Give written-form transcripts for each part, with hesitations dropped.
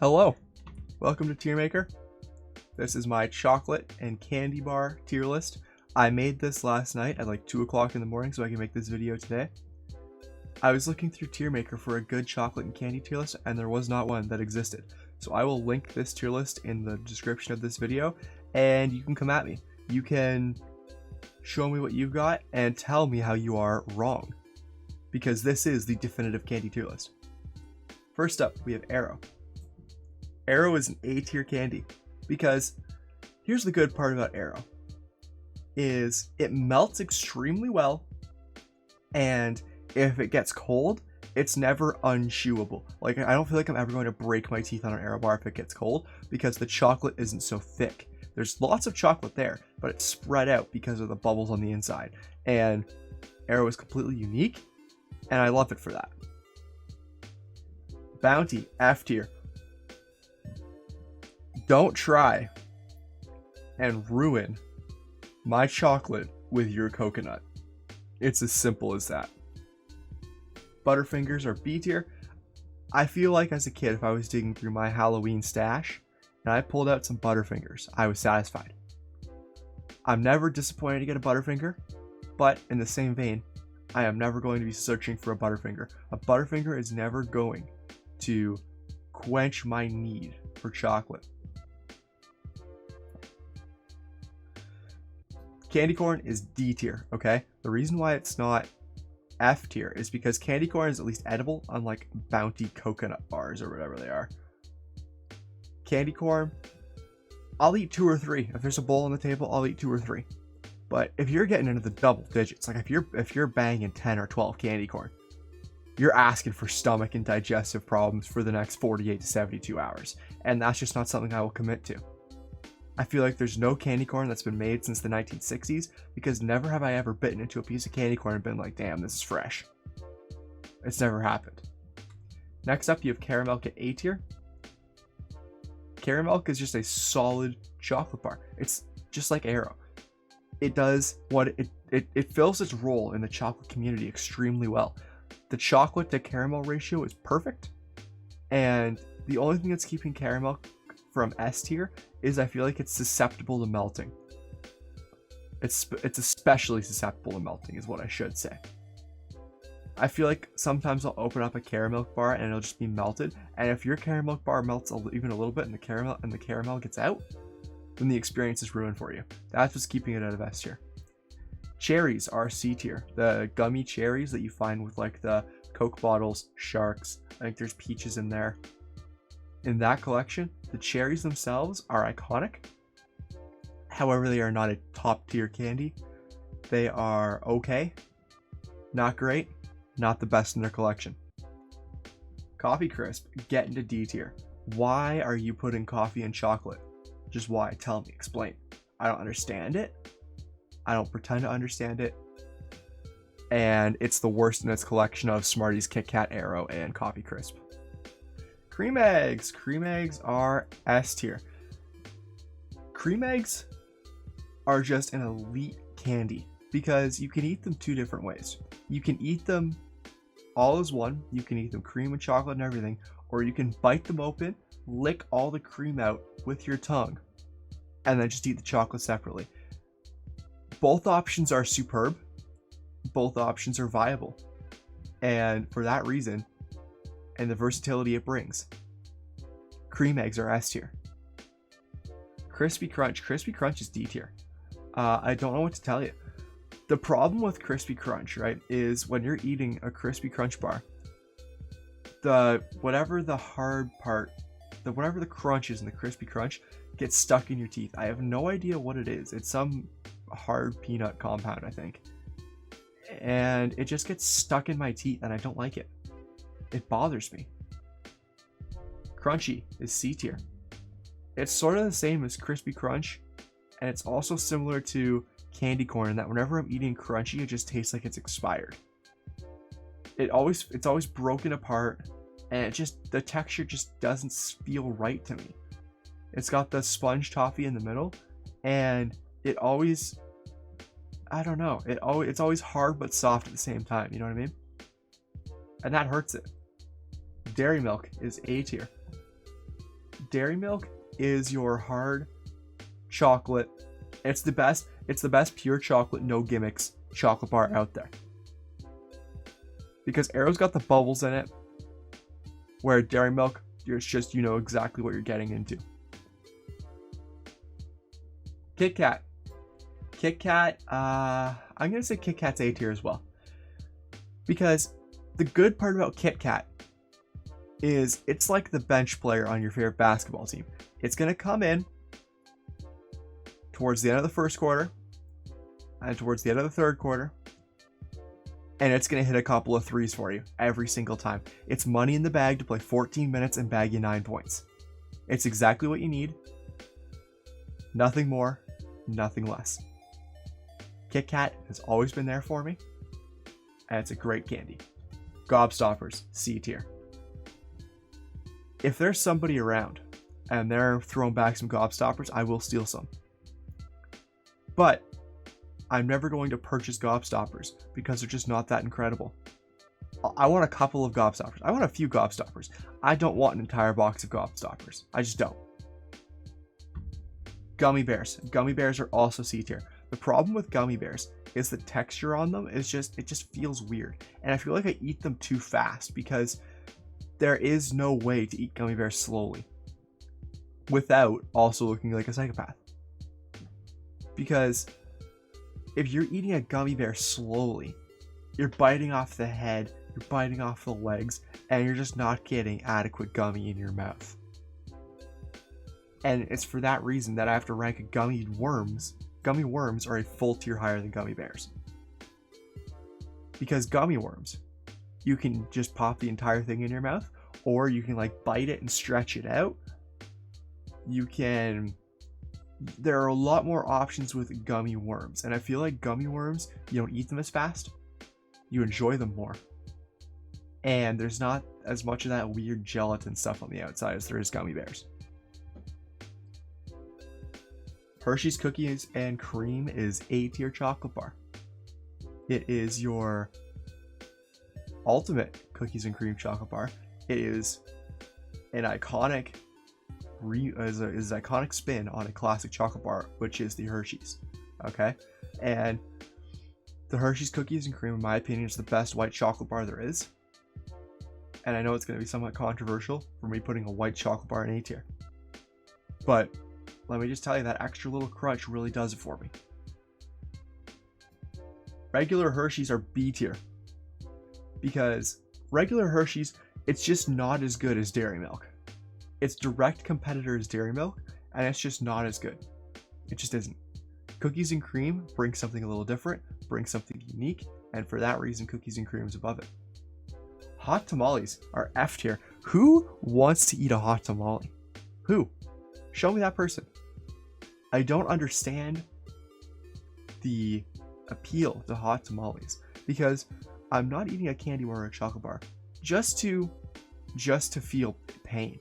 Hello, welcome to Tier Maker. This is my chocolate and candy bar tier list. I made this last night at like 2 o'clock in the morning so I can make this video today. I was looking through Tier Maker for a good chocolate and candy tier list and there was not one that existed. So I will link this tier list in the description of this video and you can come at me. You can show me what you've got and tell me how you are wrong, because this is the definitive candy tier list. First up, we have Arrow. Arrow is an A tier candy because here's the good part about Arrow is it melts extremely well, and if it gets cold, it's never unchewable. Like, I don't feel like I'm ever going to break my teeth on an Arrow bar if it gets cold because the chocolate isn't so thick. There's lots of chocolate there, but it's spread out because of the bubbles on the inside. And Arrow is completely unique, and I love it for that. Bounty, F tier. Don't try and ruin my chocolate with your coconut. It's as simple as that. Butterfingers are B tier. I feel like as a kid, if I was digging through my Halloween stash and I pulled out some Butterfingers, I was satisfied. I'm never disappointed to get a Butterfinger, but in the same vein, I am never going to be searching for a Butterfinger. A Butterfinger is never going to quench my need for chocolate. Candy corn is D tier, okay? The reason why it's not F tier is because candy corn is at least edible, unlike Bounty coconut bars or whatever they are. Candy corn, I'll eat 2 or 3. If there's a bowl on the table, I'll eat 2 or 3. But if you're getting into the double digits, like if you're banging 10 or 12 candy corn, you're asking for stomach and digestive problems for the next 48 to 72 hours. And that's just not something I will commit to. I feel like there's no candy corn that's been made since the 1960s because never have I ever bitten into a piece of candy corn and been like, damn, this is fresh. It's never happened. Next up, you have Caramilk at A tier. Caramilk is just a solid chocolate bar. It's just like Arrow. It does what it fills its role in the chocolate community extremely well. The chocolate to caramel ratio is perfect, and the only thing that's keeping Caramilk from S tier is I feel like it's susceptible to melting. It's especially susceptible to melting is what I should say. I feel like sometimes I'll open up a Caramilk bar and it'll just be melted, and if your Caramilk bar melts even a little bit and the caramel gets out, then the experience is ruined for you. That's what's keeping it out of S tier. Cherries are C tier. The gummy cherries that you find with like the Coke bottles, Sharks, I think there's peaches in there. In that collection, the cherries themselves are iconic. However, they are not a top tier candy. They are okay, not great, not the best in their collection. Coffee Crisp, get into D tier. Why are you putting coffee and chocolate? Just why? Tell me, explain. I don't understand it. I don't pretend to understand it. And it's the worst in its collection of Smarties, Kit Kat, Arrow, and Coffee Crisp. Cream eggs. Cream eggs are S tier. Cream eggs are just an elite candy because you can eat them 2 different ways. You can eat them all as one. You can eat them cream and chocolate and everything, or you can bite them open, lick all the cream out with your tongue, and then just eat the chocolate separately. Both options are superb. Both options are viable. And for that reason, and the versatility it brings, cream eggs are S tier. Crispy Crunch. Crispy Crunch is D tier. I don't know what to tell you. The problem with Crispy Crunch, right, is when you're eating a Crispy Crunch bar, whatever the crunch is in the Crispy Crunch gets stuck in your teeth. I have no idea what it is. It's some hard peanut compound, I think. And it just gets stuck in my teeth and I don't like it. It bothers me. Crunchy is C tier. It's sort of the same as Crispy Crunch, and it's also similar to candy corn in that whenever I'm eating crunchy, it just tastes like it's expired. It's always broken apart, and the texture just doesn't feel right to me. It's got the sponge toffee in the middle, and it always, I don't know, it's always hard but soft at the same time, you know what I mean? And that hurts it. Dairy Milk is A tier. Dairy Milk is your hard chocolate. It's the best pure chocolate, no gimmicks chocolate bar out there. Because Aero's got the bubbles in it, where Dairy Milk, it's just, you know exactly what you're getting into. Kit Kat. Kit Kat, I'm going to say Kit Kat's A tier as well. Because the good part about Kit Kat is it's like the bench player on your favorite basketball team. It's going to come in towards the end of the first quarter and towards the end of the third quarter, and it's going to hit a couple of threes for you every single time. It's money in the bag to play 14 minutes and bag you 9 points. It's exactly what you need. Nothing more, nothing less. Kit Kat has always been there for me, and it's a great candy. Gobstoppers, C tier. If there's somebody around and they're throwing back some Gobstoppers, I will steal some. But I'm never going to purchase Gobstoppers because they're just not that incredible. I want a couple of Gobstoppers. I want a few Gobstoppers. I don't want an entire box of Gobstoppers. I just don't. Gummy bears. Gummy bears are also C tier. The problem with gummy bears is the texture on them is it just feels weird. And I feel like I eat them too fast because there is no way to eat gummy bears slowly without also looking like a psychopath. Because if you're eating a gummy bear slowly, you're biting off the head, you're biting off the legs, and you're just not getting adequate gummy in your mouth. And it's for that reason that I have to rank gummy worms. Gummy worms are a full tier higher than gummy bears. Because gummy worms, you can just pop the entire thing in your mouth, or you can like bite it and stretch it out. There are a lot more options with gummy worms, and I feel like gummy worms, you don't eat them as fast, you enjoy them more, and there's not as much of that weird gelatin stuff on the outside as there is gummy bears. Hershey's Cookies and Cream is A tier chocolate bar. It is your ultimate cookies and cream chocolate bar. It is an iconic iconic spin on a classic chocolate bar, which is the Hershey's. Okay, and the Hershey's Cookies and Cream, in my opinion, is the best white chocolate bar there is. And I know it's going to be somewhat controversial for me putting a white chocolate bar in A tier, but let me just tell you, that extra little crunch really does it for me. Regular Hershey's are B tier. Because regular Hershey's, it's just not as good as Dairy Milk. Its direct competitor is Dairy Milk, and it's just not as good. It just isn't. Cookies and Cream brings something a little different, brings something unique, and for that reason, Cookies and Cream is above it. Hot tamales are F tier. Who wants to eat a hot tamale? Who? Show me that person. I don't understand the appeal to hot tamales, because I'm not eating a candy bar or a chocolate bar just to feel pain.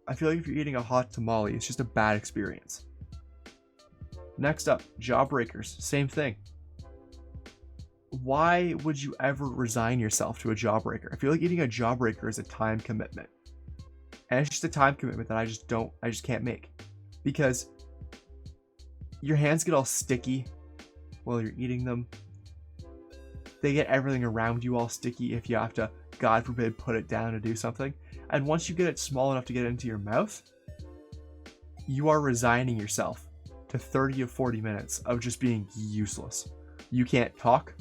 I feel like if you're eating a hot tamale, it's just a bad experience. Next up, Jawbreakers. Same thing. Why would you ever resign yourself to a Jawbreaker? I feel like eating a Jawbreaker is a time commitment. And it's just a time commitment that I just can't make. Because your hands get all sticky while you're eating them. They get everything around you all sticky if you have to, God forbid, put it down to do something. And once you get it small enough to get it into your mouth, you are resigning yourself to 30 to 40 minutes of just being useless. You can't talk.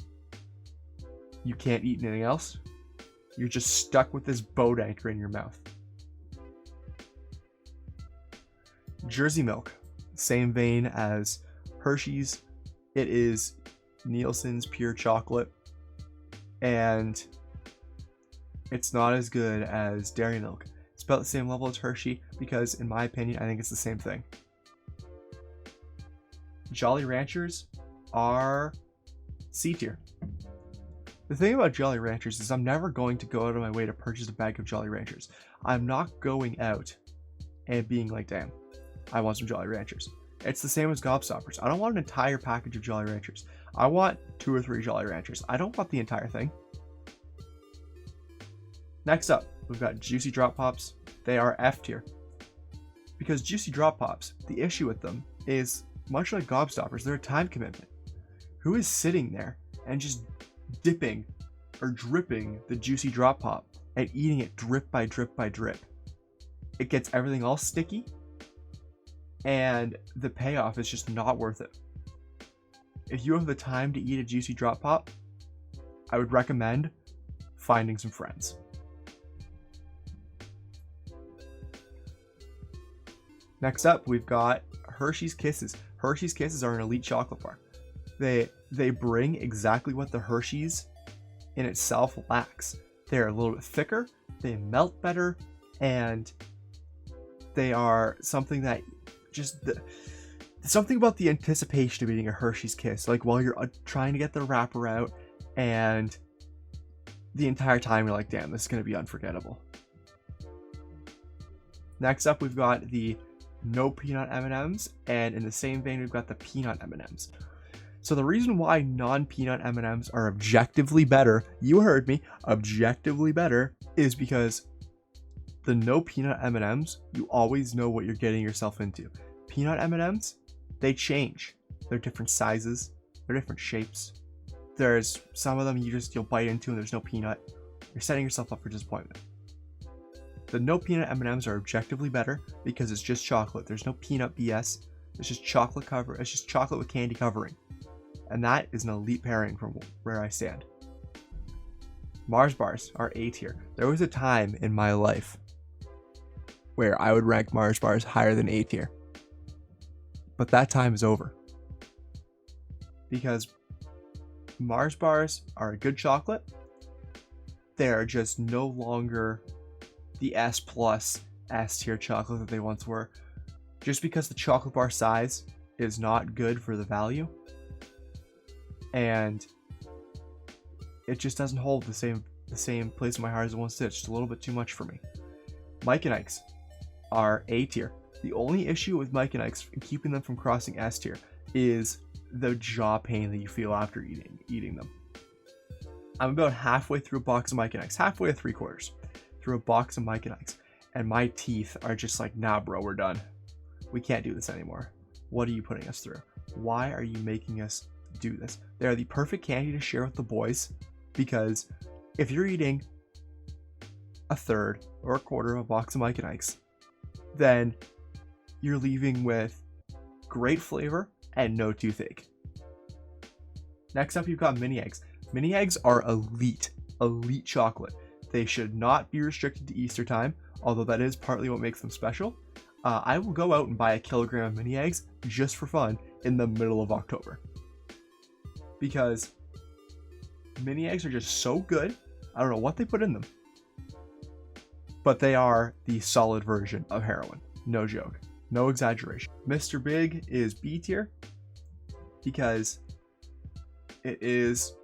You can't eat anything else. You're just stuck with this boat anchor in your mouth. Jersey Milk, same vein as Hershey's. It is Nielsen's pure chocolate, and it's not as good as Dairy Milk. It's about the same level as Hershey because, in my opinion, I think it's the same thing. Jolly Ranchers are C tier. The thing about Jolly Ranchers is I'm never going to go out of my way to purchase a bag of Jolly Ranchers. I'm not going out and being like, damn, I want some Jolly Ranchers. It's the same as Gobstoppers. I don't want an entire package of Jolly Ranchers. I want 2 or 3 Jolly Ranchers. I don't want the entire thing. Next up, we've got Juicy Drop Pops. They are F tier. Because Juicy Drop Pops, the issue with them is, much like Gobstoppers, they're a time commitment. Who is sitting there and just dipping or dripping the Juicy Drop Pop and eating it drip by drip by drip? It gets everything all sticky, and the payoff is just not worth it. If you have the time to eat a Juicy Drop Pop, I would recommend finding some friends. Next up, we've got Hershey's Kisses. Hershey's Kisses are an elite chocolate bar. They bring exactly what the Hershey's in itself lacks. They're a little bit thicker, they melt better, and they are something that something about the anticipation of eating a Hershey's Kiss, like while you're trying to get the wrapper out, and the entire time you're like, damn, this is going to be unforgettable. Next up, we've got the no peanut M&Ms, and in the same vein, we've got the peanut M&Ms. So the reason why non-peanut M&Ms are objectively better, you heard me, objectively better, is because the no peanut M&Ms, you always know what you're getting yourself into. Peanut M&Ms, they change. They're different sizes, they're different shapes. There's some of them you'll bite into and there's no peanut. You're setting yourself up for disappointment. The no peanut M&Ms are objectively better because it's just chocolate. There's no peanut BS. It's just chocolate cover. It's just chocolate with candy covering. And that is an elite pairing from where I stand. Mars bars are A tier. There was a time in my life where I would rank Mars bars higher than A tier. But that time is over. Because Mars bars are a good chocolate. They are just no longer the S+ S tier chocolate that they once were. Just because the chocolate bar size is not good for the value, and it just doesn't hold the same place in my heart as it once did. It's just a little bit too much for me. Mike and Ike's are A tier. The only issue with Mike and Ike's and keeping them from crossing S tier is the jaw pain that you feel after eating them. I'm about halfway through a box of Mike and Ike's, halfway to 3/4 through a box of Mike and Ike's, and my teeth are just like, nah bro, we're done. We can't do this anymore. What are you putting us through? Why are you making us do this? They are the perfect candy to share with the boys, because if you're eating a third or a quarter of a box of Mike and Ike's, then you're leaving with great flavor and no toothache. Next up, you've got mini eggs. Mini eggs are elite chocolate. They should not be restricted to Easter time, although that is partly what makes them special. I will go out and buy a kilogram of mini eggs just for fun in the middle of October. Because mini eggs are just so good. I don't know what they put in them, but they are the solid version of heroin. No joke. No exaggeration. Mr. Big is B tier because it is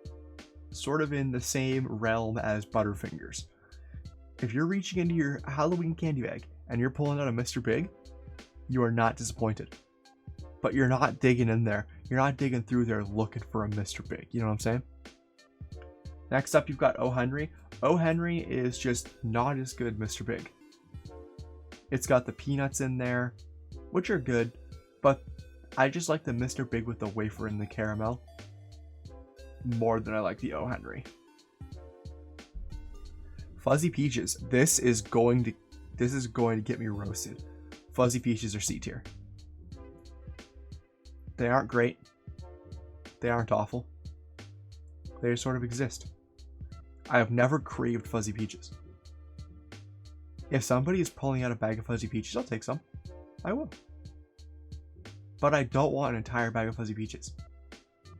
sort of in the same realm as Butterfingers. If you're reaching into your Halloween candy bag and you're pulling out a Mr. Big, you are not disappointed. But you're not digging in there. You're not digging through there looking for a Mr. Big. You know what I'm saying? Next up, you've got O. Henry. O. Henry is just not as good Mr. Big. It's got the peanuts in there, which are good, but I just like the Mr. Big with the wafer and the caramel more than I like the O. Henry. Fuzzy Peaches. This is going to get me roasted. Fuzzy Peaches are C tier. They aren't great. They aren't awful. They just sort of exist. I have never craved Fuzzy Peaches. If somebody is pulling out a bag of Fuzzy Peaches, I'll take some. I will. But I don't want an entire bag of Fuzzy Peaches.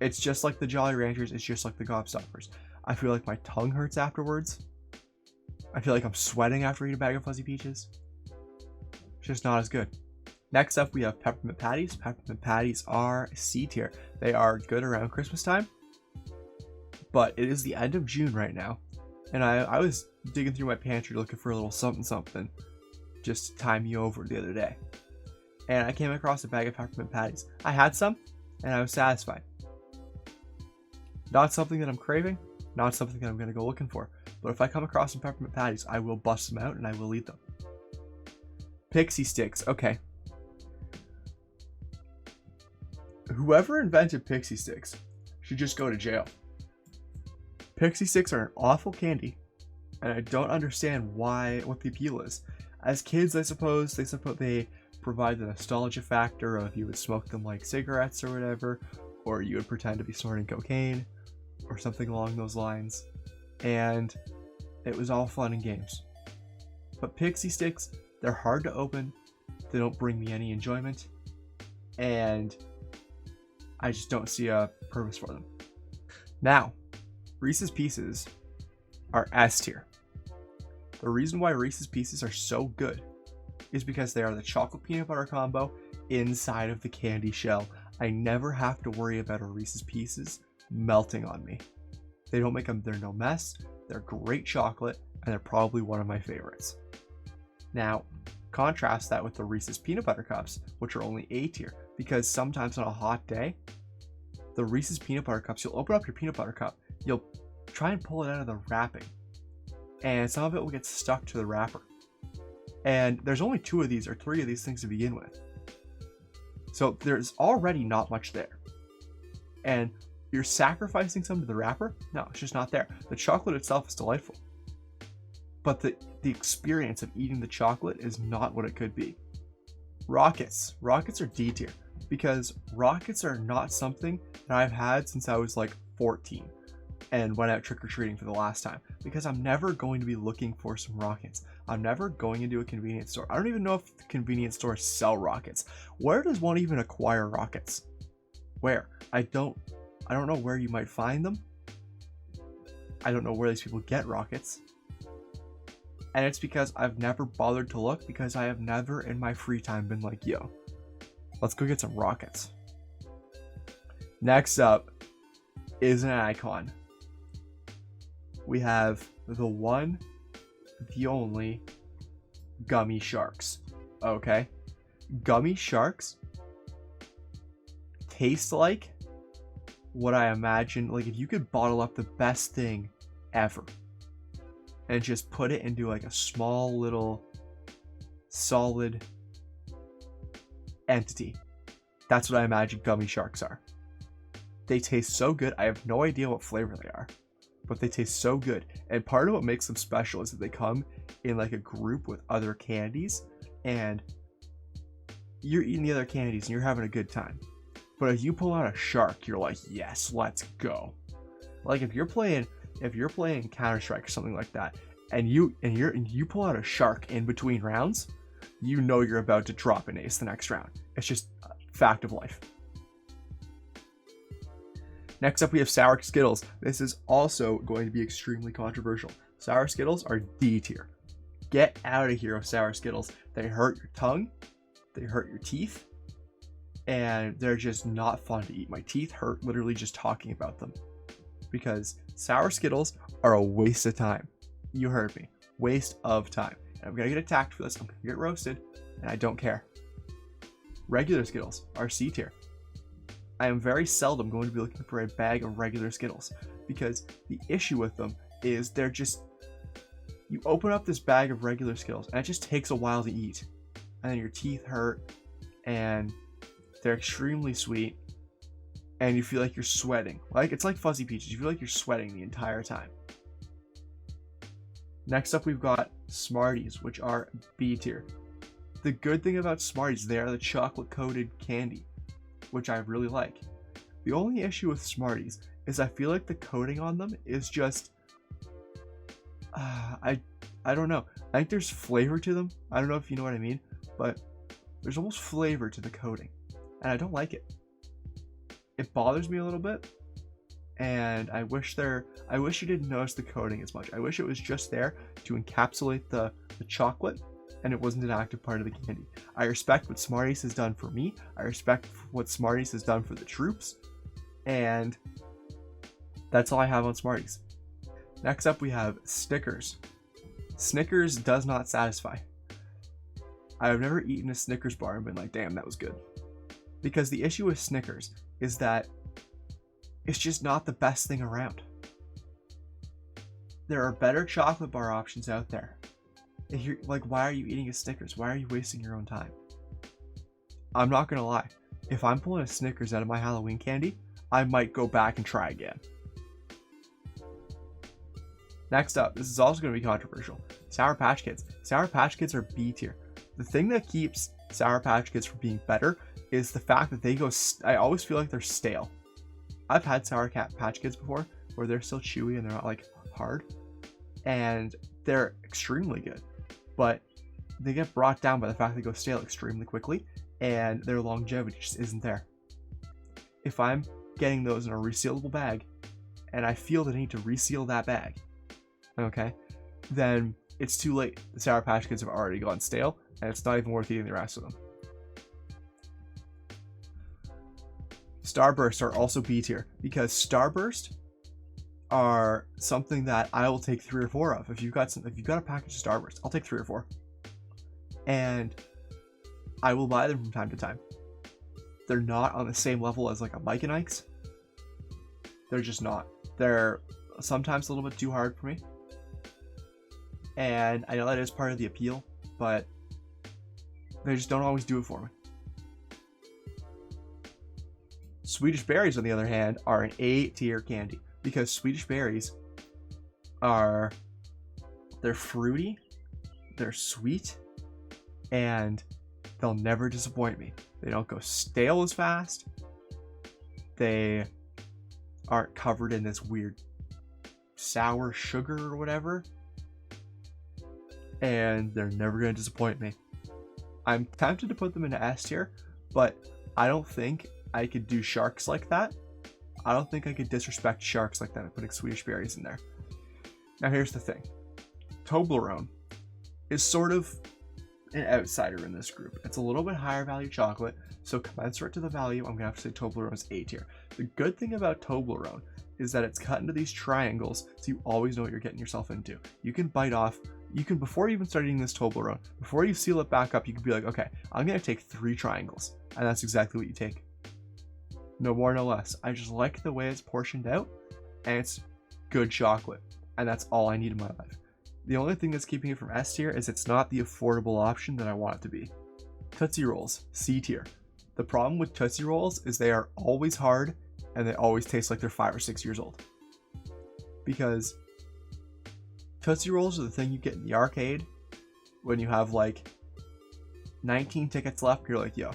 It's just like the Jolly Ranchers. It's just like the Gobstoppers. I feel like my tongue hurts afterwards. I feel like I'm sweating after eating a bag of Fuzzy Peaches. It's just not as good. Next up, we have Peppermint Patties. Peppermint Patties are C tier. They are good around Christmas time, but it is the end of June right now, and I was digging through my pantry looking for a little something just to tie me over the other day, and I came across a bag of Peppermint Patties. I had some, and I was satisfied. Not something that I'm craving, not something that I'm going to go looking for, but if I come across some Peppermint Patties, I will bust them out and I will eat them. Pixie Sticks. Okay, Whoever invented pixie sticks should just go to jail. Pixie sticks are an awful candy, and I don't understand what the appeal is. As kids, I suppose they provide the nostalgia factor of you would smoke them like cigarettes or whatever, or you would pretend to be snorting cocaine or something along those lines, and it was all fun and games. But pixie sticks, they're hard to open, they don't bring me any enjoyment, and I just don't see a purpose for them. Now, Reese's Pieces are S tier. The reason why Reese's Pieces are so good is because they are the chocolate peanut butter combo inside of the candy shell. I never have to worry about a Reese's Pieces melting on me. They don't make them, they're no mess, they're great chocolate, and they're probably one of my favorites. Now, contrast that with the Reese's Peanut Butter Cups, which are only A tier, because sometimes on a hot day, the Reese's Peanut Butter Cups, you'll open up your peanut butter cup, you'll try and pull it out of the wrapping, and some of it will get stuck to the wrapper. And there's only 2 of these or 3 of these things to begin with. So there's already not much there. And you're sacrificing some to the wrapper? No, it's just not there. The chocolate itself is delightful, but the experience of eating the chocolate is not what it could be. Rockets are D tier, because rockets are not something that I've had since I was like 14 and went out trick-or-treating for the last time, because I'm never going to be looking for some rockets. I'm never going into a convenience store. I don't even know if the convenience stores sell rockets. Where does one even acquire rockets? Where? I don't know where you might find them. I don't know where these people get rockets. And it's because I've never bothered to look, because I have never in my free time been like, yo, let's go get some rockets. Next up is an icon. We have the one, the only Gummy Sharks. Okay? Gummy Sharks taste like what I imagine, like if you could bottle up the best thing ever and just put it into like a small little solid entity. That's what I imagine Gummy Sharks are. They taste so good. I have no idea what flavor they are, but they taste so good. And part of what makes them special is that they come in like a group with other candies, and you're eating the other candies and you're having a good time. But if you pull out a shark, you're like, yes, let's go. Like if you're playing Counter-Strike or something like that, and you pull out a shark in between rounds, you know you're about to drop an ace the next round. It's just a fact of life. Next up, we have Sour Skittles. This is also going to be extremely controversial. Sour Skittles are D tier. Get out of here with Sour Skittles. They hurt your tongue, they hurt your teeth, and they're just not fun to eat. My teeth hurt literally just talking about them, because Sour Skittles are a waste of time. You heard me. Waste of time. And I'm gonna get attacked for this. I'm gonna get roasted, and I don't care. Regular Skittles are C tier. I am very seldom going to be looking for a bag of regular Skittles, because the issue with them is they're just, you open up this bag of regular Skittles and it just takes a while to eat, and then your teeth hurt, and they're extremely sweet, and you feel like you're sweating. Like it's like Fuzzy Peaches. You feel like you're sweating the entire time. Next up, we've got Smarties, which are B tier. The good thing about Smarties, they are the chocolate coated candy, which I really like. The only issue with Smarties is I feel like the coating on them is just, I don't know. I think there's flavor to them. I don't know if you know what I mean, but there's almost flavor to the coating, and I don't like it. It bothers me a little bit, and I wish you didn't notice the coating as much. I wish it was just there to encapsulate the chocolate, and it wasn't an active part of the candy. I respect what Smarties has done for me. I respect what Smarties has done for the troops, and that's all I have on Smarties. Next up, we have Snickers. Snickers does not satisfy. I've never eaten a Snickers bar and been like, damn, that was good. Because the issue with Snickers is that it's just not the best thing around. There are better chocolate bar options out there. If you're like, why are you eating a Snickers? Why are you wasting your own time? I'm not gonna lie. If I'm pulling a Snickers out of my Halloween candy, I might go back and try again. Next up, this is also going to be controversial. Sour Patch Kids. Sour Patch Kids are B tier. The thing that keeps Sour Patch Kids from being better is the fact that they go, I always feel like they're stale. I've had Sour Patch Kids before where they're still chewy and they're not like hard. And they're extremely good. But they get brought down by the fact they go stale extremely quickly and their longevity just isn't there. If I'm getting those in a resealable bag and I feel the need to reseal that bag, okay, then it's too late. The Sour Patch Kids have already gone stale and it's not even worth eating the rest of them. Starburst are also B tier because Starburst are something that I will take 3 or 4 of. If you've got a package of Starburst, I'll take 3 or 4. And I will buy them from time to time. They're not on the same level as like a Mike and Ike's. They're just not. They're sometimes a little bit too hard for me. And I know that is part of the appeal, but they just don't always do it for me. Swedish Berries, on the other hand, are an A tier candy because Swedish Berries they're fruity, they're sweet, and they'll never disappoint me. They don't go stale as fast. They aren't covered in this weird sour sugar or whatever. And they're never going to disappoint me. I'm tempted to put them into S tier, but I don't think I could do sharks like that. I don't think I could disrespect sharks like that and putting Swedish Berries in there. Now here's the thing. Toblerone is sort of an outsider in this group. It's a little bit higher value chocolate, so commensurate to the value, I'm going to have to say Toblerone is A tier. The good thing about Toblerone is that it's cut into these triangles, so you always know what you're getting yourself into. You can bite off, before you even start eating this Toblerone, before you seal it back up, you can be like, okay, I'm going to take 3 triangles, and that's exactly what you take. No more, no less. I just like the way it's portioned out, and it's good chocolate, and that's all I need in my life. The only thing that's keeping it from S tier is it's not the affordable option that I want it to be. Tootsie Rolls, C tier. The problem with Tootsie Rolls is they are always hard, and they always taste like they're 5 or 6 years old. Because Tootsie Rolls are the thing you get in the arcade when you have like 19 tickets left. You're like, yo,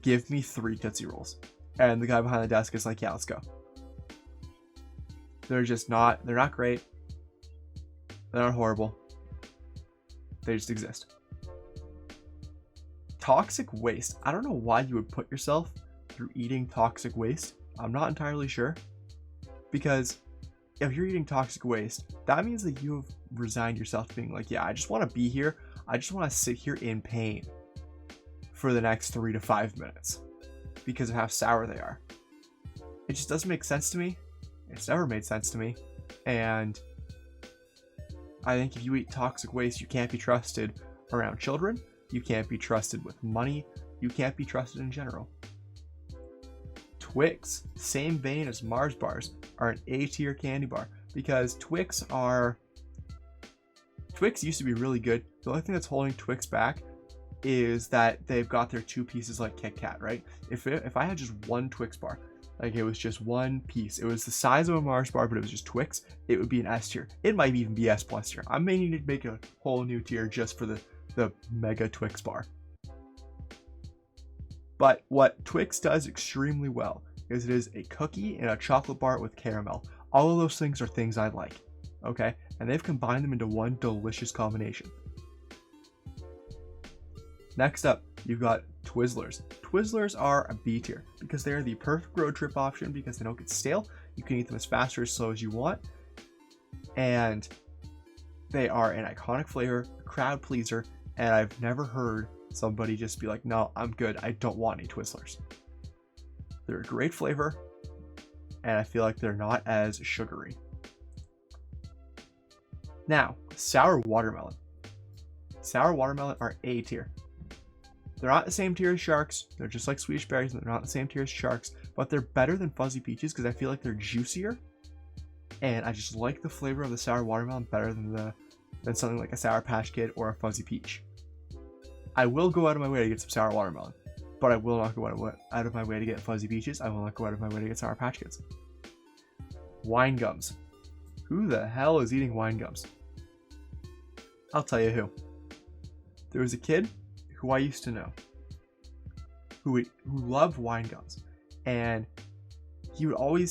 give me 3 Tootsie Rolls. And the guy behind the desk is like, yeah, let's go. They're not great. They're not horrible. They just exist. Toxic waste. I don't know why you would put yourself through eating toxic waste. I'm not entirely sure. Because if you're eating toxic waste, that means that you have resigned yourself to being like, yeah, I just want to be here. I just want to sit here in pain for the next 3 to 5 minutes because of how sour they are. It just doesn't make sense to me. It's never made sense to me. And I think if you eat toxic waste, you can't be trusted around children. You can't be trusted with money. You can't be trusted in general. Twix, same vein as Mars bars, are an A tier candy bar because Twix used to be really good. The only thing that's holding Twix back is that they've got their 2 pieces like Kit Kat, right? If I had just one Twix bar, like it was just one piece, it was the size of a Mars bar, but it was just Twix, it would be an S tier. It might even be S plus tier. I may need to make a whole new tier just for the mega Twix bar. But what Twix does extremely well is it is a cookie and a chocolate bar with caramel. All of those things are things I like, okay? And they've combined them into one delicious combination. Next up, you've got Twizzlers. Twizzlers are a B tier because they are the perfect road trip option because they don't get stale. You can eat them as fast or as slow as you want. And they are an iconic flavor, crowd pleaser, and I've never heard somebody just be like, no, I'm good, I don't want any Twizzlers. They're a great flavor, and I feel like they're not as sugary. Now, sour watermelon. Sour watermelon are A tier. They're not the same tier as sharks. They're just like Swedish Berries, and they're not the same tier as sharks, but they're better than fuzzy peaches because I feel like they're juicier, and I just like the flavor of the sour watermelon better than something like a Sour Patch Kid or a fuzzy peach. I will go out of my way to get some sour watermelon, but I will not go out of my way to get Fuzzy Peaches. I will not go out of my way to get Sour Patch Kids. Wine gums. Who the hell is eating wine gums? I'll tell you who. There was a kid who I used to know who loved wine gums, and he would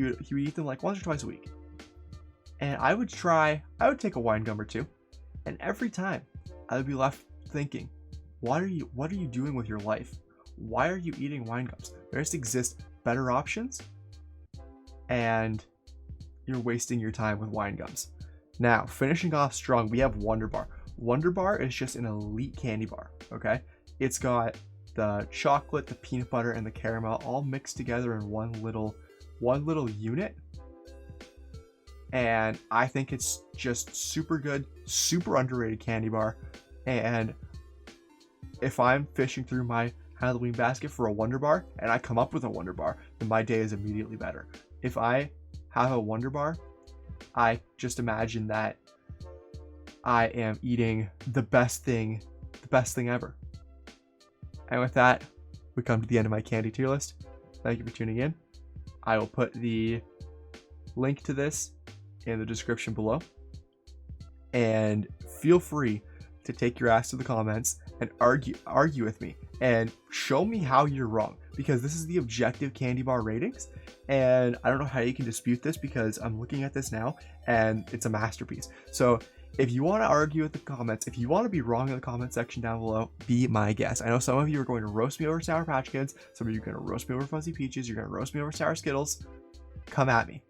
eat them like once or twice a week. And I would take a wine gum or two, and every time I would be left thinking, what are you doing with your life? Why are you eating wine gums? There just exist better options, and you're wasting your time with wine gums. Now, finishing off strong, we have Wonder Bar. Wonder Bar is just an elite candy bar, okay? It's got the chocolate, the peanut butter, and the caramel all mixed together in one little unit. And I think it's just super good, super underrated candy bar. And if I'm fishing through my Halloween basket for a Wonder Bar and I come up with a Wonder Bar, then my day is immediately better. If I have a Wonder Bar, I just imagine that I am eating the best thing ever. And with that, we come to the end of my candy tier list. Thank you for tuning in. I will put the link to this in the description below. And feel free to take your ass to the comments and argue with me and show me how you're wrong, because this is the objective candy bar ratings, and I don't know how you can dispute this, because I'm looking at this now and it's a masterpiece. So if you want to argue with the comments, if you want to be wrong in the comment section down below, be my guest. I know some of you are going to roast me over Sour Patch Kids, some of you are going to roast me over Fuzzy Peaches, you're going to roast me over Sour Skittles. Come at me.